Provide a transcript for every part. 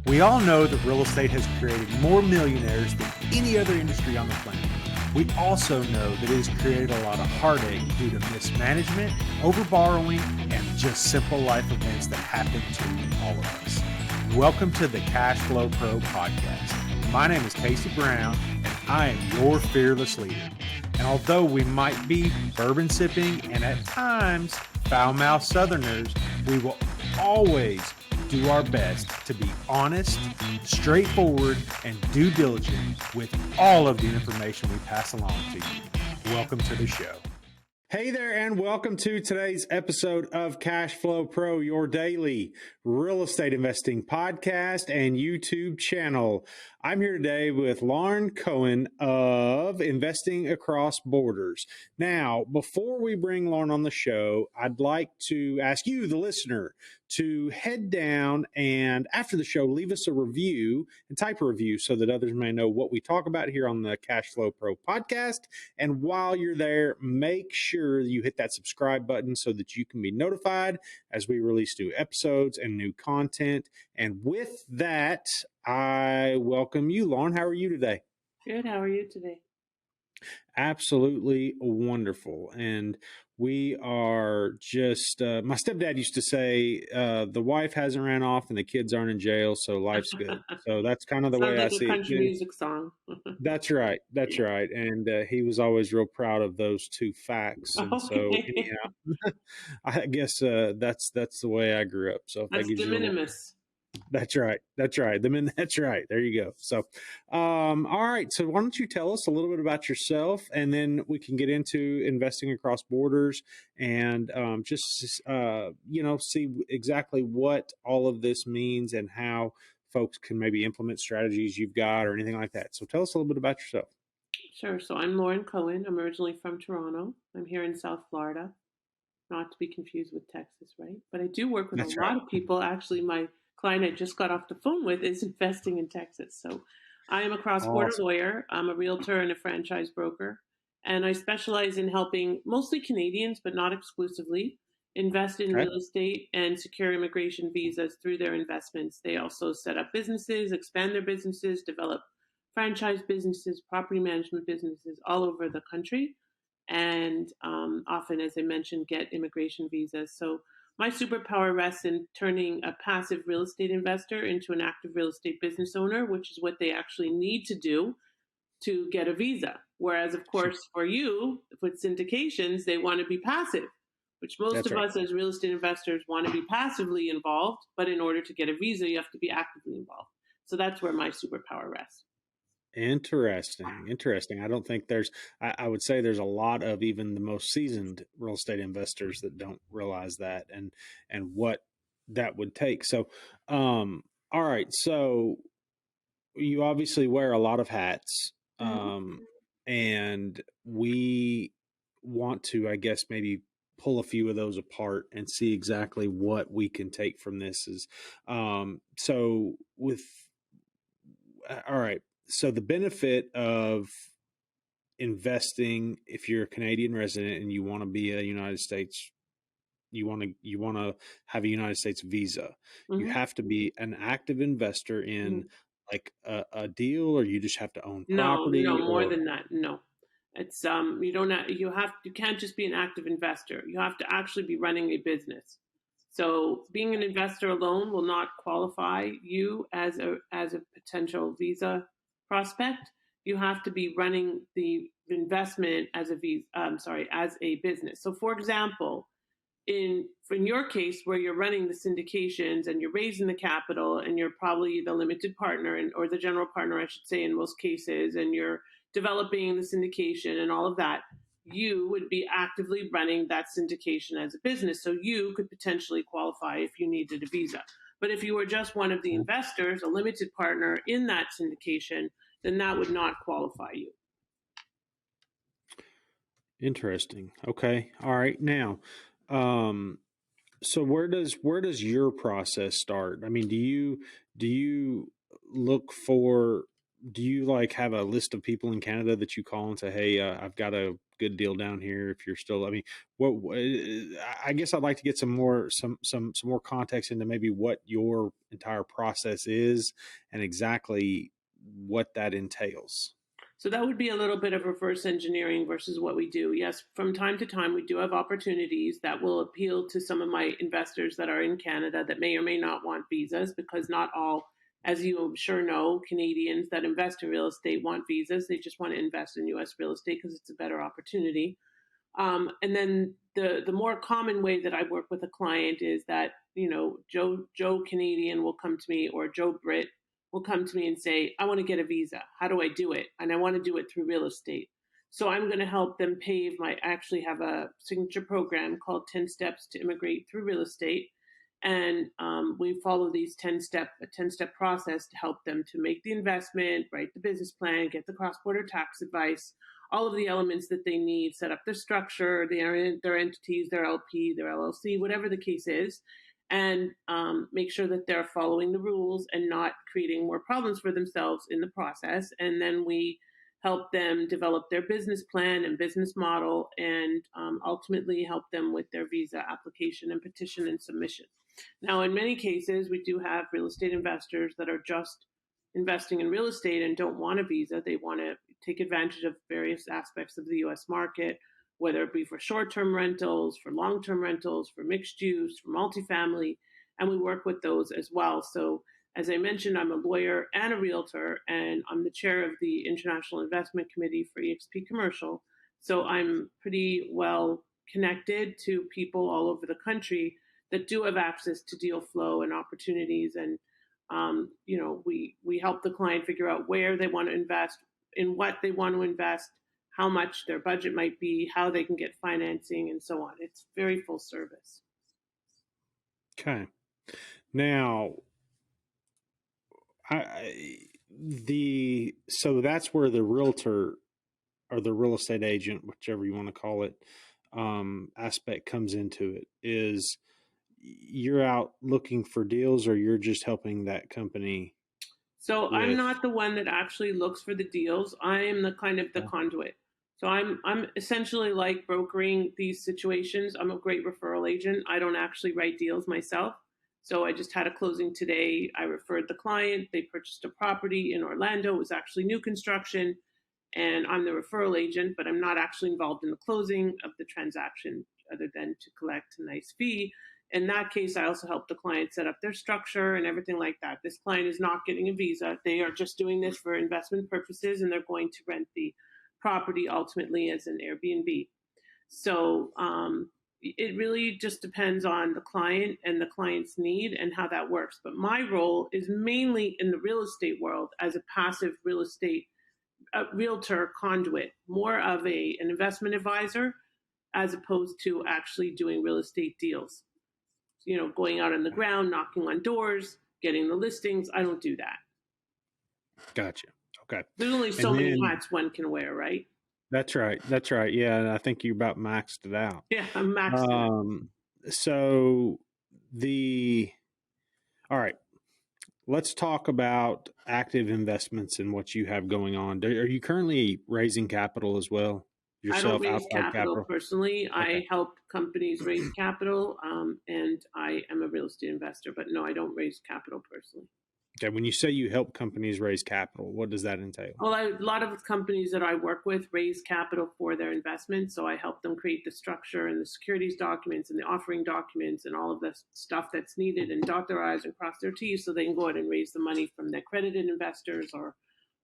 We all know that real estate has created more millionaires than any other industry on the planet. We also know that it has created a lot of heartache due to mismanagement, overborrowing, and just simple life events that happen to all of us. Welcome to the CashFlowPro podcast. My name is Casey Brown, and I am your fearless leader. And although we might be bourbon sipping and at times foul-mouthed Southerners, we will always do our best to be honest, straightforward, and due diligent with all of the information we pass along to you. Welcome to the show. Hey there, and welcome to today's episode of CashFlowPro, your daily real estate investing podcast and YouTube channel. I'm here today with Lauren Cohen of Investing Across Borders. Now, before we bring Lauren on the show, I'd like to ask you, the listener, to head down and after the show, leave us a review and type a review so that others may know what we talk about here on the CashFlowPro podcast. And while you're there, make sure you hit that subscribe button so that you can be notified as we release new episodes and new content. And with that, I welcome you, Lauren. How are you today? Good. How are you today? Absolutely wonderful. And we are just, my stepdad used to say, the wife hasn't ran off and the kids aren't in jail, so life's good. So that's kind of the way I see it. Sounds like a country music song. That's right. That's right. And he was always real proud of those two facts. And so anyhow, I guess that's the way I grew up. So if That's that gives de you minimis. That's right. That's right. That's right. There you go. So, all right. So why don't you tell us a little bit about yourself, and then we can get into investing across borders and see exactly what all of this means and how folks can maybe implement strategies you've got or anything like that. So tell us a little bit about yourself. Sure. So I'm Lauren Cohen. I'm originally from Toronto. I'm here in South Florida, not to be confused with Texas, right? But I do work with That's a right. lot of people. Actually, my client I just got off the phone with is investing in Texas. So I am a cross-border Awesome. lawyer. I'm a realtor and a franchise broker. And I specialize in helping mostly Canadians, but not exclusively, invest in Okay. real estate and secure immigration visas through their investments. They also set up businesses, expand their businesses, develop franchise businesses, property management businesses all over the country, and often, as I mentioned, get immigration visas. So my superpower rests in turning a passive real estate investor into an active real estate business owner, which is what they actually need to do to get a visa. Whereas, of course, for you, with syndications, they want to be passive, which most That's of right. us as real estate investors want to be passively involved. But in order to get a visa, you have to be actively involved. So that's where my superpower rests. Interesting. I don't think I would say there's a lot of even the most seasoned real estate investors that don't realize that and what that would take. So, all right. So you obviously wear a lot of hats. Mm-hmm. And we want to, I guess, maybe pull a few of those apart and see exactly what we can take from this so with, all right. So the benefit of investing, if you're a Canadian resident and you want to be a United States, you want to have a United States visa, you Mm-hmm. have to be an active investor in like a deal, or you just have to own No, property more or than that. No, it's you can't just be an active investor. You have to actually be running a business. So being an investor alone will not qualify you as a potential visa prospect. You have to be running the investment as a visa. As a business. So, for example, in your case where you're running the syndications and you're raising the capital and you're probably the limited partner or the general partner, I should say, in most cases, and you're developing the syndication and all of that, you would be actively running that syndication as a business. So you could potentially qualify if you needed a visa. But if you were just one of the investors, a limited partner in that syndication, then that would not qualify you. Interesting. Okay. All right. Now, so where does your process start? I mean, do you look for do you like have a list of people in Canada that you call and say, "Hey, I've got a good deal down here." If you're still, I mean, I guess I'd like to get some more context into maybe what your entire process is and exactly what that entails. So that would be a little bit of reverse engineering versus what we do. Yes, from time to time, we do have opportunities that will appeal to some of my investors that are in Canada that may or may not want visas, because not all, as you I'm sure know, Canadians that invest in real estate want visas. They just want to invest in US real estate because it's a better opportunity. And then the more common way that I work with a client is that, Joe Canadian will come to me, or Joe Brit will come to me and say, I want to get a visa. How do I do it? And I want to do it through real estate. So I'm going to help them pave I actually have a signature program called 10 Steps to Immigrate Through Real Estate. And we follow these a 10-step process to help them to make the investment, write the business plan, get the cross-border tax advice, all of the elements that they need, set up their structure, their entities, their LP, their LLC, whatever the case is, and make sure that they're following the rules and not creating more problems for themselves in the process. And then we help them develop their business plan and business model, and ultimately help them with their visa application and petition and submission. Now, in many cases, we do have real estate investors that are just investing in real estate and don't want a visa. They want to take advantage of various aspects of the US market, whether it be for short term rentals, for long term rentals, for mixed use, for multifamily. And we work with those as well. So, as I mentioned, I'm a lawyer and a realtor, and I'm the chair of the International Investment Committee for EXP Commercial. So, I'm pretty well connected to people all over the country that do have access to deal flow and opportunities. And we help the client figure out where they want to invest, in what they want to invest, how much their budget might be, how they can get financing, and so on. It's very full service. Okay. Now, so that's where the realtor or the real estate agent, whichever you want to call it, aspect comes into it. Is you're out looking for deals, or you're just helping that company? So I'm not the one that actually looks for the deals. I am the kind of the conduit. So I'm essentially like brokering these situations. I'm a great referral agent. I don't actually write deals myself. So I just had a closing today. I referred the client. They purchased a property in Orlando. It was actually new construction, and I'm the referral agent, but I'm not actually involved in the closing of the transaction other than to collect a nice fee. In that case, I also help the client set up their structure and everything like that. This client is not getting a visa. They are just doing this for investment purposes, and they're going to rent the property ultimately as an Airbnb. So it really just depends on the client and the client's need and how that works. But my role is mainly in the real estate world as a passive real estate realtor conduit, more of an investment advisor as opposed to actually doing real estate deals. Going out on the ground, knocking on doors, getting the listings. I don't do that. Gotcha. Okay. There's only so many hats one can wear, right? That's right. That's right. Yeah, and I think you about maxed it out. Yeah, I'm maxed out. So all right. Let's talk about active investments and what you have going on. Are you currently raising capital as well? Yourself, I don't raise capital personally. Okay. I help companies raise capital, and I am a real estate investor, but no, I don't raise capital personally. Okay. When you say you help companies raise capital, what does that entail? Well, a lot of companies that I work with raise capital for their investments. So I help them create the structure and the securities documents and the offering documents and all of the stuff that's needed, and dot their I's and cross their T's so they can go out and raise the money from their accredited investors or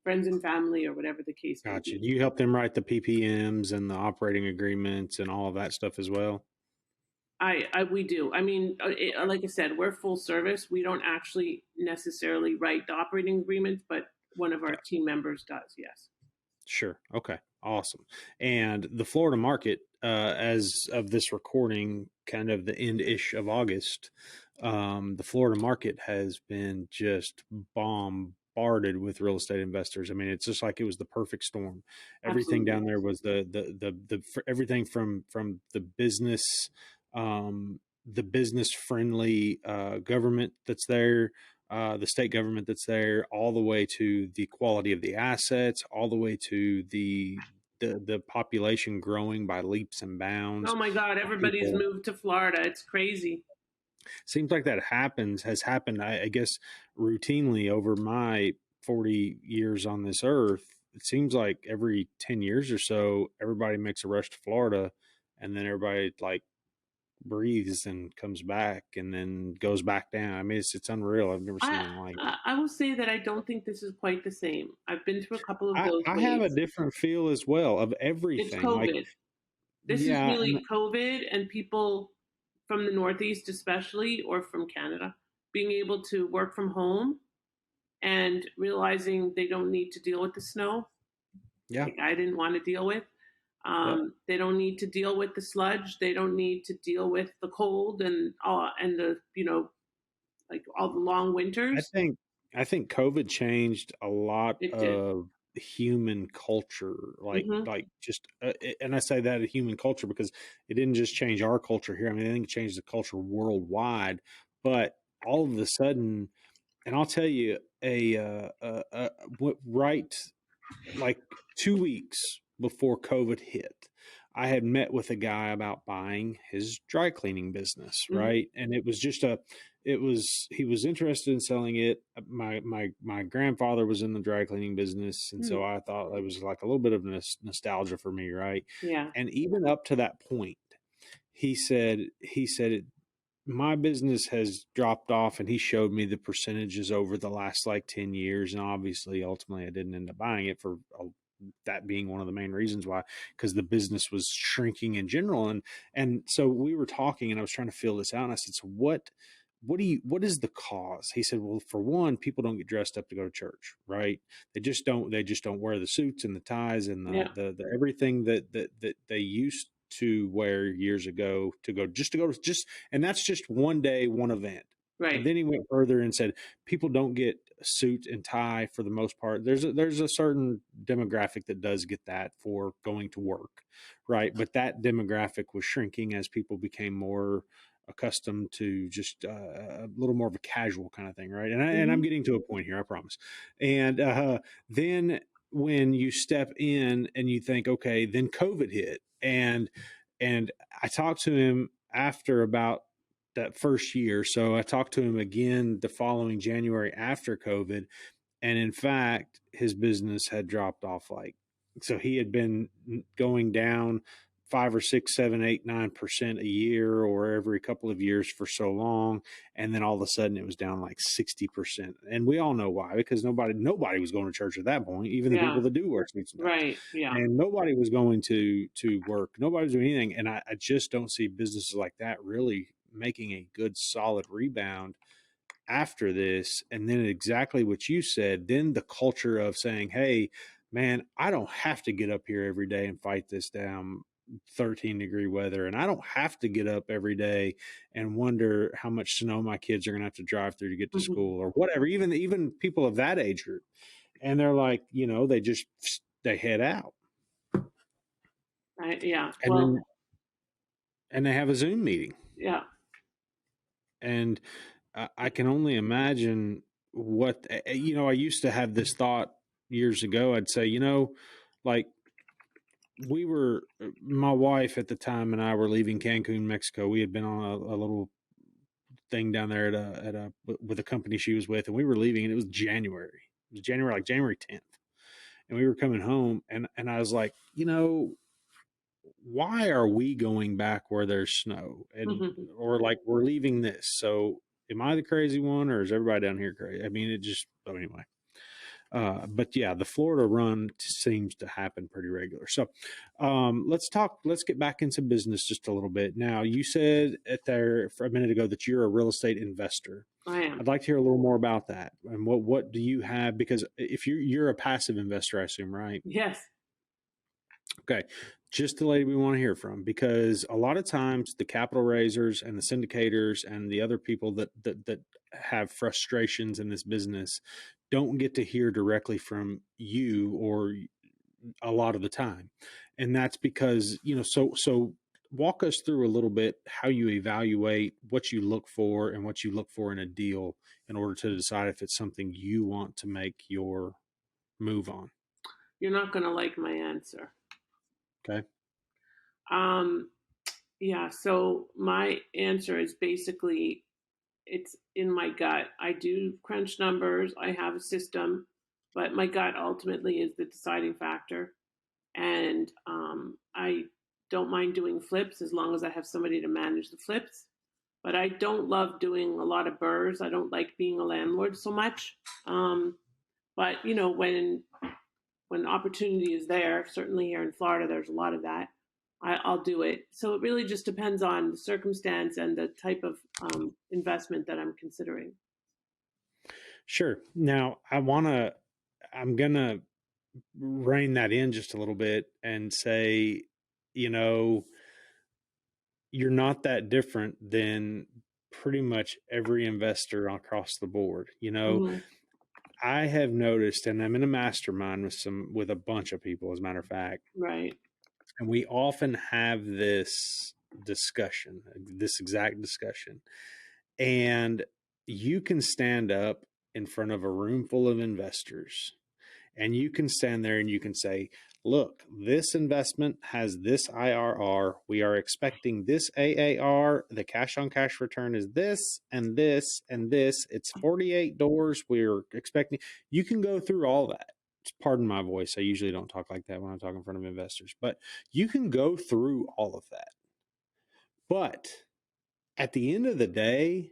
friends and family or whatever the case may Gotcha. be. You help them write the PPMs and the operating agreements and all of that stuff as well? We do. I mean, like I said, we're full service. We don't actually necessarily write the operating agreements, but one of our team members does. Yes. Sure. Okay. Awesome. And the Florida market, as of this recording, kind of the end-ish of August, the Florida market has been just bombarded with real estate investors. I mean, it's just like it was the perfect storm. Everything Absolutely. down there was everything from the business friendly government that's there, the state government that's there, all the way to the quality of the assets, all the way to the population growing by leaps and Oh bounds. my God, everybody's People, moved to Florida. It's crazy. seems like that has happened, I guess, routinely over my 40 years on this earth. It seems like every 10 years or so, everybody makes a rush to Florida, and then everybody like breathes and comes back and then goes back down. I mean, it's unreal. I've never seen I anything like it. I will say that I don't think this is quite the same. I've been through a couple of those I have a waves. different feel as well of It's everything. Like, COVID. This is yeah, and really COVID and people from the Northeast, especially, or from Canada, being able to work from home and realizing they don't need to deal with the snow, yeah, like I didn't want to deal with. yep. They don't need to deal with the sludge. They don't need to deal with the cold and the like all the long I winters. think I think COVID changed a lot It did. of human culture, Hmm. just, and I say that human culture because it didn't just change our culture here. I mean, I think it changed the culture worldwide. But all of a sudden, and I'll tell you, right like 2 weeks before COVID hit, I had met with a guy about buying his dry cleaning business, Hmm. right? And he was interested in selling it. My grandfather was in the dry cleaning business, and so I thought it was like a little bit of nostalgia for me, right? Yeah. And even up to that point, he said my business has dropped off, and he showed me the percentages over the last like 10 years, and obviously ultimately I didn't end up buying it for that being one of the main reasons why, because the business was shrinking in general. And so we were talking, and I was trying to feel this out, and I said, so what is the cause? He said, well, for one, people don't get dressed up to go to church, right? They just don't wear the suits and the ties and Yeah. the everything that they used to wear years ago to go, and that's just one day, one event. And Right. then he went further and said, people don't get a suit and tie for the most part. There's a certain demographic that does get that for going to work, right? But that demographic was shrinking as people became more accustomed to just a little more of a casual kind of thing, right? And I'm Hmm. getting to a point here, I promise. And then when you step in and you think, okay, then COVID hit, and I talked to him after about that first year. So I talked to him again the following January after COVID, and in fact, his business had dropped off so he had been going down 5 or 6, 7, 8, 9% a year or every couple of years for so long, and then all of a sudden it was down like 60%. And we all know why, because nobody was going to church at that point, even the people Yeah. that do wear suits and ties, Right. Yeah. and nobody was going to work. Nobody was doing anything, and I just don't see businesses like that really making a good solid rebound after this. And then exactly what you said, then the culture of saying, hey, man, I don't have to get up here every day and fight this down 13-degree weather. And I don't have to get up every day and wonder how much snow my kids are going to have to drive through to get to Hmm. school or whatever, even people of that age group. And they're like, they head out, Right. Yeah. and Well. then they have a Zoom meeting. Yeah. And I can only imagine I used to have this thought years ago. I'd say, like my wife at the time and I were leaving Cancun, Mexico. We had been on a little thing down there with a company she was with, and we were leaving, and it was January. It was January, like January 10th. And we were coming home, and I was like, why are we going back where there's snow, and Hmm. or like we're leaving this? So am I the crazy one, or is everybody down here crazy? I mean, so anyway. But yeah, the Florida run seems to happen pretty regular. So let's get back into business just a little bit. Now, you said there for a minute ago that you're a real estate investor. I am. I'd like to hear a little more about that. And what do you have? Because if you're a passive investor, I assume, right? Yes. Okay. Just the lady we want to hear from, because a lot of times the capital raisers and the syndicators and the other people that have frustrations in this business don't get to hear directly from you or a lot of the time. And that's because, so walk us through a little bit how you evaluate what you look for and what you look for in a deal in order to decide if it's something you want to make your move on. You're not going to like my answer. Okay. Um, yeah, so my answer is basically it's in my gut. I do crunch numbers, I have a system, but my gut ultimately is the deciding factor. And I don't mind doing flips as long as I have somebody to manage the flips. But I don't love doing a lot of burrs. I don't like being a landlord so much. But you know, when opportunity is there, certainly here in Florida, there's a lot of that. I'll do it. So it really just depends on the circumstance and the type of investment that I'm considering. Sure. Now, I'm going to rein that in just a little bit and say, you know, you're not that different than pretty much every investor across the board. Mm-hmm. I have noticed, and I'm in a mastermind with a bunch of people, as a matter of fact, Right. and we often have this discussion, this exact discussion. And you can stand up in front of a room full of investors and you can stand there and you can say, look, this investment has this IRR. We are expecting this AAR. The cash on cash return is this and this and this. It's 48 doors. We're expecting. You can go through all that. Pardon my voice. I usually don't talk like that when I talk in front of investors, but you can go through all of that. But at the end of the day,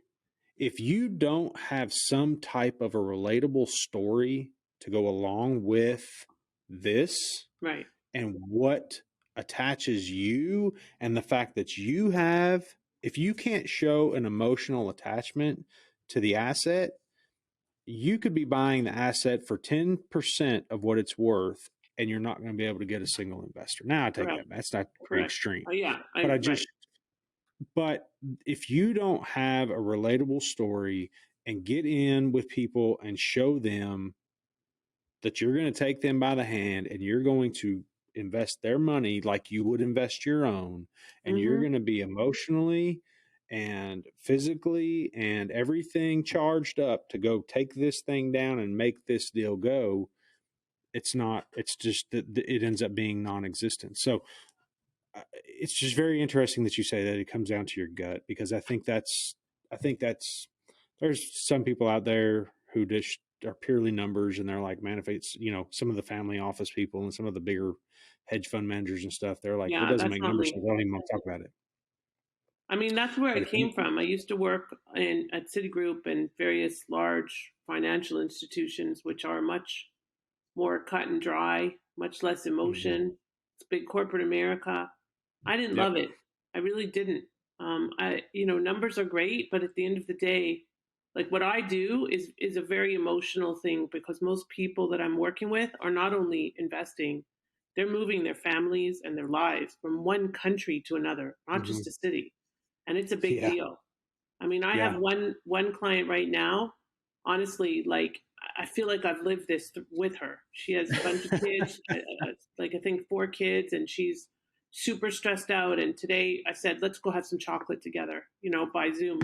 if you don't have some type of a relatable story to go along with this Right. and what attaches you and the fact that you have, if you can't show an emotional attachment to the asset, you could be buying the asset for 10% of what it's worth and you're not going to be able to get a single investor. Now I take Correct. that. That's not very Correct. extreme, Yeah. but Right. but if you don't have a relatable story and get in with people and show them that you're going to take them by the hand and you're going to invest their money like you would invest your own, and you're Mm-hmm. going to be emotionally and physically and everything charged up to go take this thing down and make this deal go, it's just that it ends up being non-existent. So it's just very interesting that you say that it comes down to your gut, because I think that's, there's some people out there who just are purely numbers and they're like, man, if it's, some of the family office people and some of the bigger hedge fund managers and stuff, they're like, if it Yeah, doesn't that's make not numbers, me. I don't even want to talk about it. I mean, that's where I But if you, came from. I used to work at Citigroup and various large financial institutions, which are much more cut and dry, much less Mhm. emotion. It's big corporate America. I didn't Yep. love it. I really didn't. Numbers are great, but at the end of the day, like what I do is a very emotional thing, because most people that I'm working with are not only investing, they're moving their families and their lives from one country to another, not Hmm. just a city, and it's a big Yeah. deal. I mean, I have Yeah. one client right now. Honestly, like I feel like I've lived this with her. She has a bunch of kids, like I think 4 kids, and she's super stressed out. And today I said, let's go have some chocolate together, by Zoom,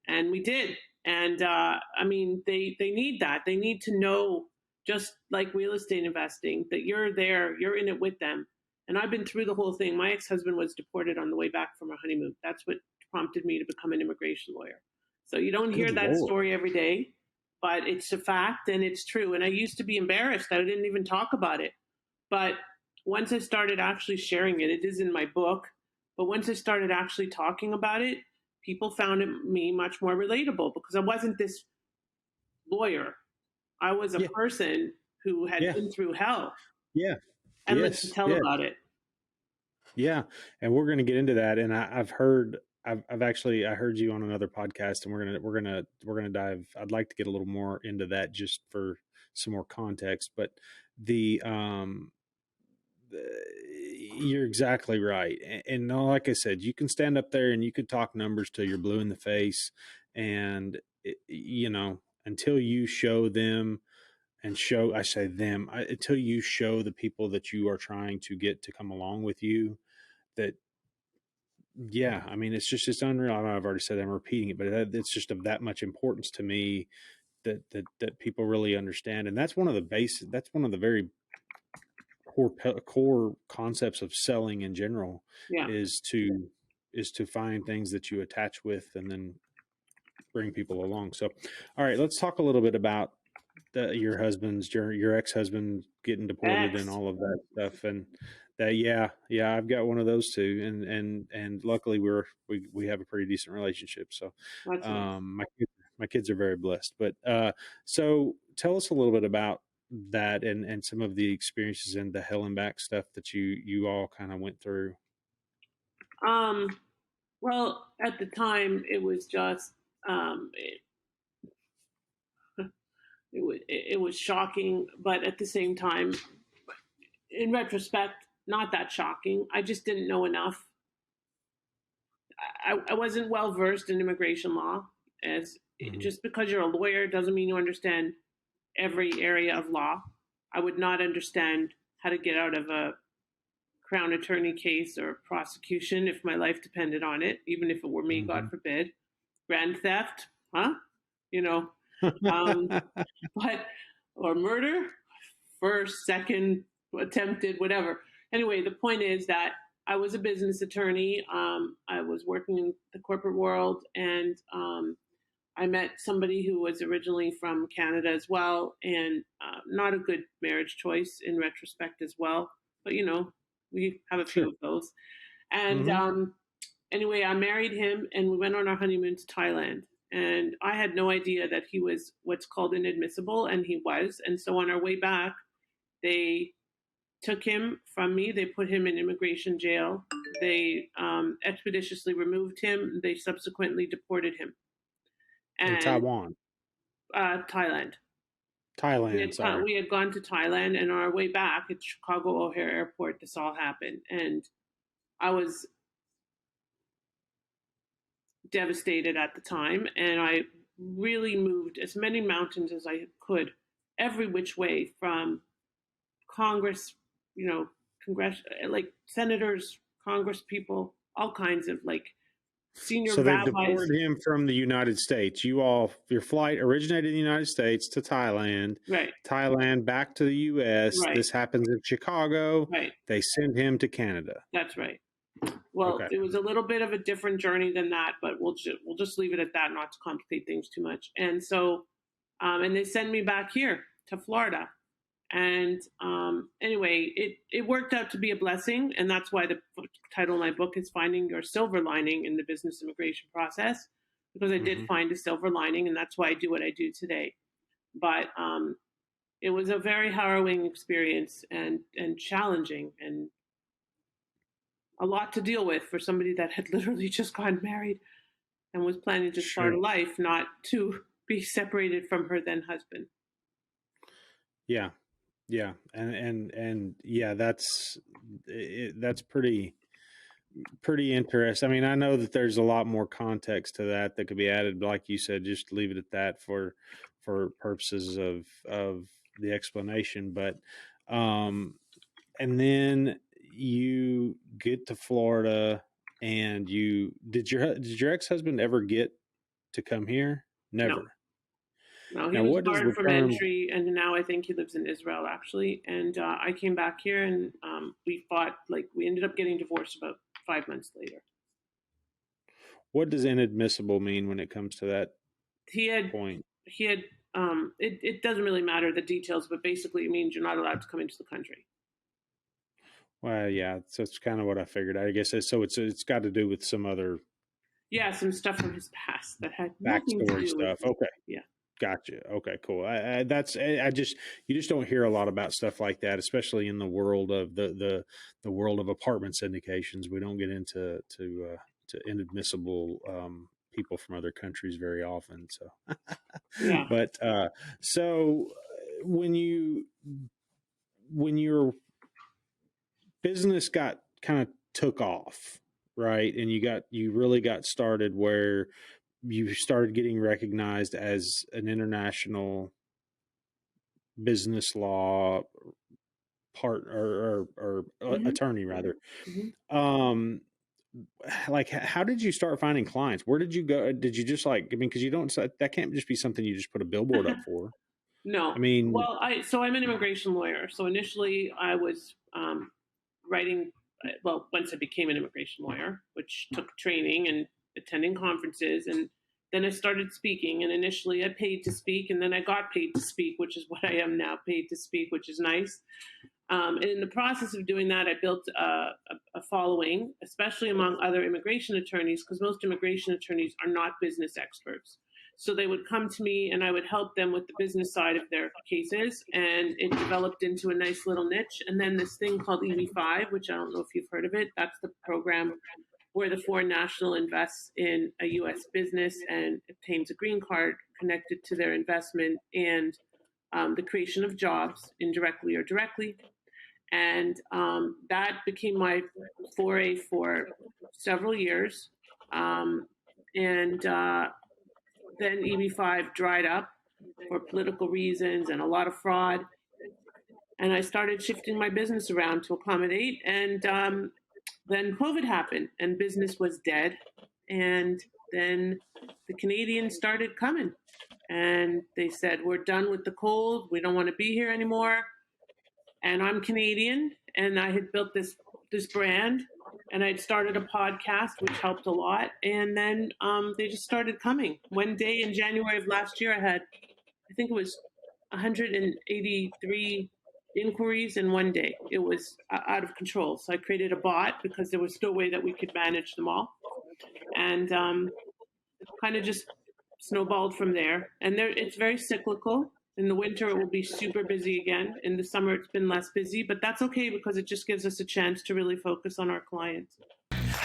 and we did. And I mean, they need that. They need to know, just like real estate investing, that you're there, you're in it with them. And I've been through the whole thing. My ex-husband was deported on the way back from our honeymoon. That's what prompted me to become an immigration lawyer. So you don't Good hear that Lord. story every day, but it's a fact and it's true. And I used to be embarrassed that I didn't even talk about it. But once I started actually sharing it, it is in my book. But once I started actually talking about it, people found me much more relatable, because I wasn't this lawyer. I was a Yeah. person who had Yeah. been through hell Yeah. and lived to Yes. tell Yeah. about it. Yeah, and we're going to get into that. And I've actually, I heard you on another podcast, and we're gonna dive. I'd like to get a little more into that just for some more context. But the, you're exactly right. And no, like I said, you can stand up there and you could talk numbers till you're blue in the face, and until you show them and show, I say them, until you show the people that you are trying to get to come along with you that Yeah, I mean, it's unreal. I know I've already said that, I'm repeating it, but it's just of that much importance to me that people really understand. And that's one of the basic, that's one of the very core concepts of selling in general Yeah. is to find things that you attach with and then bring people along. So, all right, let's talk a little bit about your ex-husband getting deported and X. all of that stuff. And that, yeah, I've got one of those too. And luckily we have a pretty decent relationship. So, That's nice. my kids are very blessed. But so tell us a little bit about that and some of the experiences and the hell and back stuff that you all kind of went through. Um, well, at the time, it was just um, it, it was shocking, but at the same time, in retrospect, not that shocking. I just didn't know enough. I wasn't well versed in immigration law. As Hmm. just because you're a lawyer doesn't mean you understand every area of law. I would not understand how to get out of a crown attorney case or prosecution if my life depended on it, even if it were me, God Hmm. forbid. Grand theft, huh? You know, um, but or murder, first, second, attempted, whatever. Anyway, the point is that I was a business attorney. I was working in the corporate world, and I met somebody who was originally from Canada as well, and not a good marriage choice in retrospect as well. But we have a few Sure. of those. And Hmm. anyway, I married him, and we went on our honeymoon to Thailand. And I had no idea that he was what's called inadmissible, and he was. And so on our way back, they took him from me. They put him in immigration jail. They expeditiously removed him. They subsequently deported him. In And Taiwan, Thailand. Thailand, sorry. We had gone to Thailand, and on our way back at Chicago O'Hare Airport, this all happened, and I was devastated at the time, and I really moved as many mountains as I could, every which way from Congress, Congress, like senators, Congress people, all kinds of like senior So they've rabbis. deported him from the United States. Your flight originated in the United States to Thailand, Right, Thailand back to the U.S. right, This happens in Chicago. right. They send him to Canada. That's right. Well, Okay. it was a little bit of a different journey than that, but we'll just leave it at that, not to complicate things too much. And so, and they send me back here to Florida. And anyway, it worked out to be a blessing, and that's why the title of my book is "Finding Your Silver Lining in the Business Immigration Process," because I did Hmm. find a silver lining, and that's why I do what I do today. But it was a very harrowing experience and challenging and a lot to deal with for somebody that had literally just gotten married and was planning to start Sure. a life, not to be separated from her then husband. Yeah. Yeah. And yeah, that's pretty interesting. I mean, I know that there's a lot more context to that could be added, but like you said, just leave it at that for purposes of the explanation. But um, and then you get to Florida, and did your ex husband ever get to come here? No, Never. no, he Now, was what does the barred from term? entry, and now I think he lives in Israel actually. And I came back here, and we fought. Like we ended up getting divorced about 5 months later. What does inadmissible mean when it comes to that He had point? he had. It doesn't really matter the details, but basically it means you're not allowed to come into the country. Well, yeah, so it's kind of what I figured. I guess it's got to do with some other Yeah, some stuff from his past that had nothing to backstory do with stuff. me. Okay. Yeah. Gotcha. Okay, cool. I just you just don't hear a lot about stuff like that, especially in the world of the world of apartment syndications. We don't get into to inadmissible people from other countries very often. So, Yeah. but so when your business got kind of took off, right, and you really got started where you started getting recognized as an international business law partner or Hmm. attorney rather. Hmm. Um, like, how did you start finding clients? Where did you go? Did you just like, I mean, because you don't, that can't just be something you just put a billboard up for. No. I mean, Well, I'm an immigration lawyer. So initially I was writing, well, once I became an immigration lawyer, which took training and attending conferences. And then I started speaking. And initially I paid to speak, and then I got paid to speak, which is what I am now, paid to speak, which is nice. And in the process of doing that, I built a following, especially among other immigration attorneys, because most immigration attorneys are not business experts. So they would come to me and I would help them with the business side of their cases. And it developed into a nice little niche. And then this thing called EB5, which I don't know if you've heard of it, that's the program where the foreign national invests in a US business and obtains a green card connected to their investment and the creation of jobs indirectly or directly. And that became my foray for several years. And then EB5 dried up for political reasons and a lot of fraud. And I started shifting my business around to accommodate. And then COVID happened and business was dead. And then the Canadians started coming and they said, "We're done with the cold. We don't want to be here anymore." And I'm Canadian, and I had built this brand, and I'd started a podcast, which helped a lot. And then they just started coming. One day in January of last year, I had, I think it was 183 inquiries in one day. It was out of control. So I created a bot because there was no way that we could manage them all, and kind of just snowballed from there. And it's very cyclical. In the winter, it will be super busy again. In the summer, it's been less busy, but that's okay because it just gives us a chance to really focus on our clients.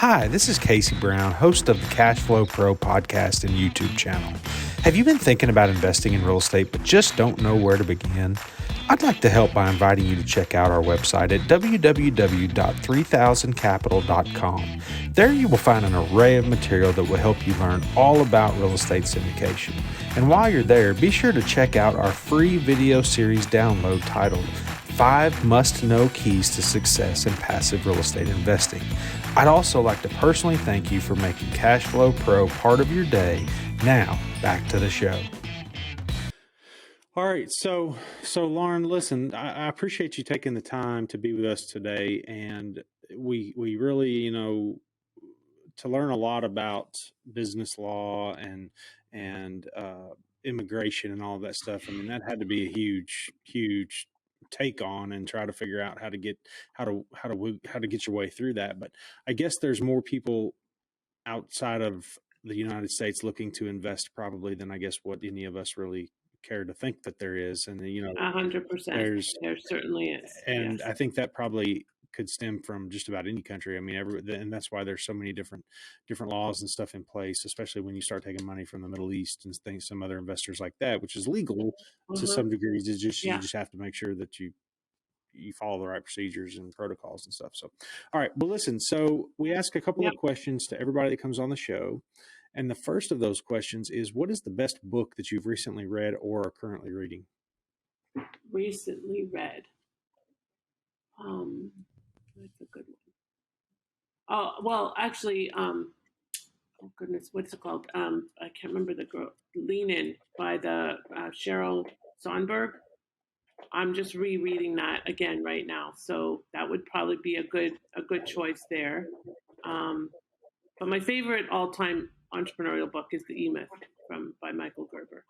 hi, this is Casey Brown, host of the CashFlowPro podcast and YouTube channel. Have you been thinking about investing in real estate but just don't know where to begin? I'd like to help by inviting you to check out our website at www.3000capital.com. There you will find an array of material that will help you learn all about real estate syndication. And while you're there, be sure to check out our free video series download titled 5 Must-Know Keys to Success in Passive Real Estate Investing. I'd also like to personally thank you for making CashFlowPro part of your day. Now, back to the show. All right, so Lauren, listen, I appreciate you taking the time to be with us today, and we really, to learn a lot about business law and immigration and all of that stuff. I mean, that had to be a huge take on and try to figure out how to get your way through that. But I guess there's more people outside of the United States looking to invest probably than I guess what any of us really care to think that there is. And 100%. there's There certainly is. and Yes. I think that probably could stem from just about any country. I mean, and that's why there's so many different laws and stuff in place, especially when you start taking money from the Middle East and things, some other investors like that, which is legal to Uh-huh. some degrees. It's just you Yeah. just have to make sure that you follow the right procedures and protocols and stuff. So, all right. Well, listen. So we ask a couple Yeah. of questions to everybody that comes on the show, and the first of those questions is, what is the best book that you've recently read or are currently reading? Recently read. That's a good one. Oh, well, actually, oh goodness, what's it called? I can't remember the girl. Lean In by the Sheryl Sandberg. I'm just rereading that again right now, so that would probably be a good choice there. But my favorite all time entrepreneurial book is The E Myth by Michael Gerber,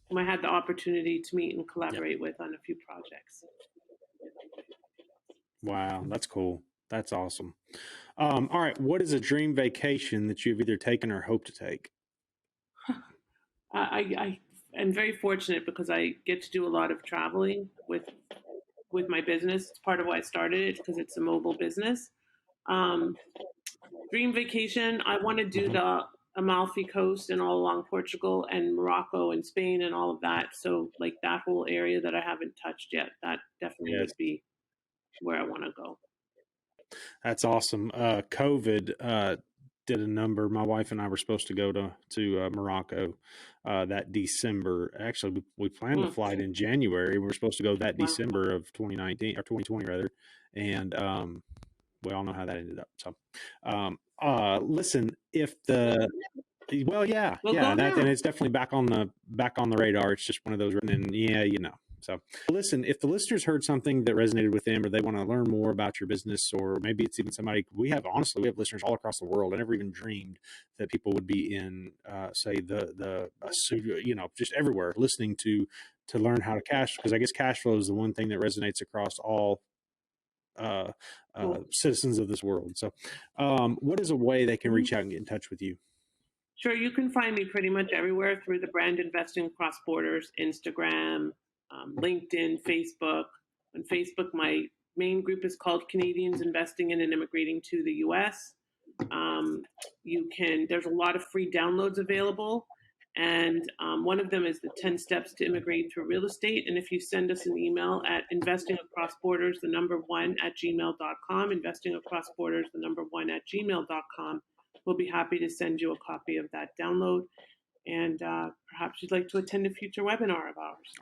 whom I had the opportunity to meet and collaborate with on a few projects. Wow, that's cool. That's awesome. All right, what is a dream vacation that you've either taken or hope to take? I am very fortunate because I get to do a lot of traveling with my business. It's part of why I started it because it's a mobile business. Um, Dream vacation. I want to do the Amalfi Coast and all along Portugal and Morocco and Spain and all of that. So like that whole area that I haven't touched yet. That definitely Yes, would be where I want to go. that's awesome. COVID did a number. My wife and I were supposed to go to Morocco that December. Actually, we planned the flight in January. We were supposed to go that Wow. December of 2019 or 2020 rather, and we all know how that ended up. So, listen, yeah, Well, go now. and it's definitely back on the radar. It's just one of those, and yeah, So, listen, if the listeners heard something that resonated with them, or they want to learn more about your business, or maybe it's even somebody we have listeners all across the world. I never even dreamed that people would be in, say, just everywhere listening to learn how to cash, because I guess cash flow is the one thing that resonates across all citizens of this world. So, what is a way they can reach out and get in touch with you? Sure, you can find me pretty much everywhere through the brand Investing Across Borders, Instagram, LinkedIn, Facebook. On Facebook, my main group is called Canadians Investing in and Immigrating to the U.S. There's a lot of free downloads available, and one of them is the 10 Steps to Immigrate Through Real Estate. And if you send us an email at investingacrossborders, 1 at gmail.com, investingacrossborders, 1 at gmail.com, we'll be happy to send you a copy of that download. And perhaps you'd like to attend a future webinar of ours.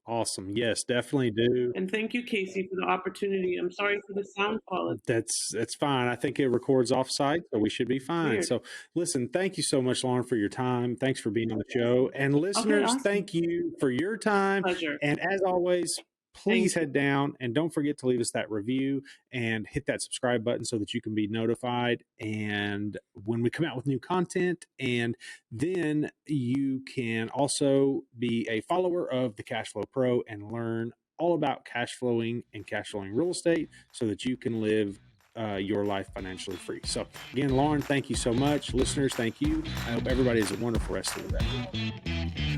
Awesome. Yes, definitely do. And thank you, Casey, for the opportunity. I'm sorry for the sound quality. That's fine. I think it records offsite, so we should be fine. Weird. So listen, thank you so much, Lauren, for your time. Thanks for being on the show. And listeners, awesome. Thank you for your time. Pleasure. And as always, please head down and don't forget to leave us that review and hit that subscribe button so that you can be notified. And when we come out with new content, and then you can also be a follower of the CashFlow Pro and learn all about cash flowing and cash flowing real estate so that you can live your life financially free. So again, Lauren, thank you so much. Listeners, thank you. I hope everybody has a wonderful rest of the day.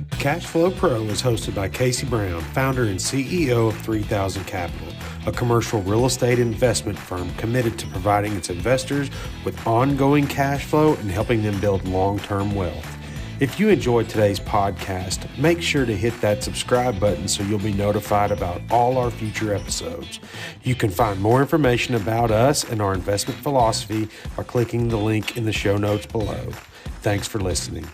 CashFlowPro is hosted by Casey Brown, founder and CEO of 3000 Capital, a commercial real estate investment firm committed to providing its investors with ongoing cash flow and helping them build long-term wealth. If you enjoyed today's podcast, make sure to hit that subscribe button so you'll be notified about all our future episodes. You can find more information about us and our investment philosophy by clicking the link in the show notes below. Thanks for listening.